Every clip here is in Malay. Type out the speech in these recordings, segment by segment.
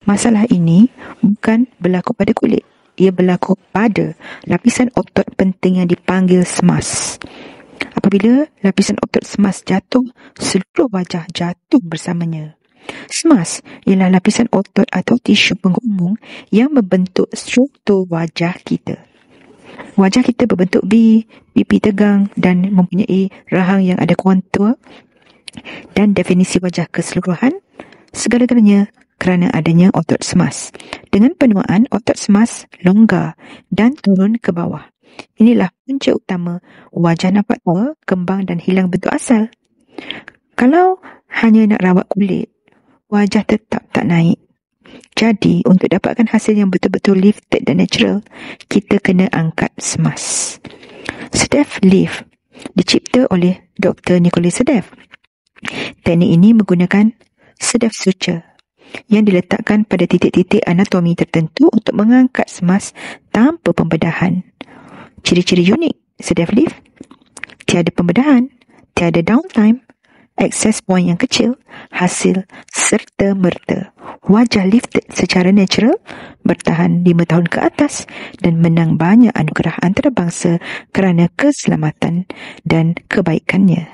Masalah ini bukan berlaku pada kulit. Ia berlaku pada lapisan otot penting yang dipanggil SMAS. Apabila lapisan otot SMAS jatuh, seluruh wajah jatuh bersamanya. SMAS ialah lapisan otot atau tisu penghubung yang membentuk struktur wajah kita. Wajah kita berbentuk V, pipi tegang dan mempunyai rahang yang ada kontur dan definisi wajah keseluruhan, segala-galanya kerana adanya otot SMAS. Dengan penuaan, otot SMAS longgar dan turun ke bawah. Inilah punca utama wajah nampak tua, kembang dan hilang bentuk asal. Kalau hanya nak rawat kulit, wajah tetap tak naik. Jadi, untuk dapatkan hasil yang betul-betul lifted dan natural, kita kena angkat SMAS. Sedef Lift dicipta oleh Dr. Nicholas Sedef. Teknik ini menggunakan sedef suture yang diletakkan pada titik-titik anatomi tertentu untuk mengangkat SMAS tanpa pembedahan. Ciri-ciri unik sedef lift: tiada pembedahan, tiada downtime, access point yang kecil, hasil serta merta. Wajah lifted secara natural, bertahan 5 tahun ke atas dan menang banyak anugerah antarabangsa kerana keselamatan dan kebaikannya.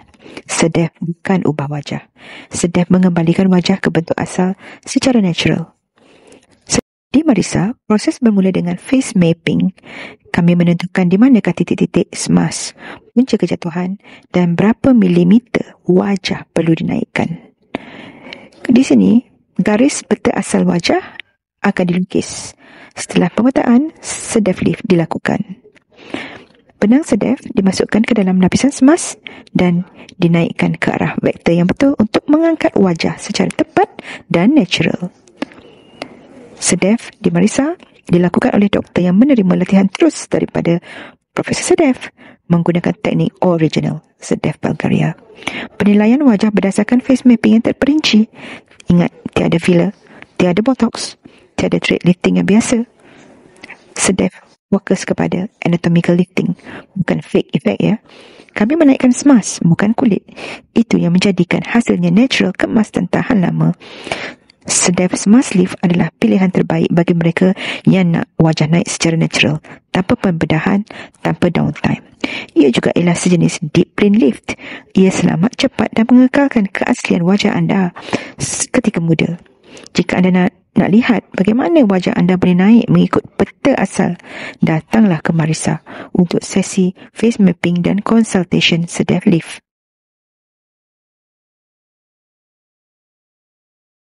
Sedef bukan ubah wajah. Sedef mengembalikan wajah ke bentuk asal secara natural. Di Marisa, proses bermula dengan face mapping. Kami menentukan di manakah titik-titik SMAS, punca kejatuhan dan berapa milimeter wajah perlu dinaikkan. Di sini, garis peta asal wajah akan dilukis. Setelah pemetaan, sedef lift dilakukan. Benang sedef dimasukkan ke dalam lapisan SMAS dan dinaikkan ke arah vektor yang betul untuk mengangkat wajah secara tepat dan natural. Sedef di Marisa dilakukan oleh doktor yang menerima latihan terus daripada Profesor Sedef menggunakan teknik original Sedef Bulgaria. Penilaian wajah berdasarkan face mapping yang terperinci. Ingat, tiada filler, tiada botox, tiada thread lifting yang biasa. Sedef fokus kepada anatomical lifting, bukan fake effect ya. Kami menaikkan SMAS, bukan kulit. Itu yang menjadikan hasilnya natural, kemas dan tahan lama. Sedef SMAS Lift adalah pilihan terbaik bagi mereka yang nak wajah naik secara natural, tanpa pembedahan, tanpa downtime. Ia juga ialah sejenis deep plane lift. Ia selamat, cepat dan mengekalkan keaslian wajah anda ketika muda. Jika anda nak lihat bagaimana wajah anda boleh naik mengikut peta asal, datanglah ke Marisa untuk sesi face mapping dan consultation Sedef Lift.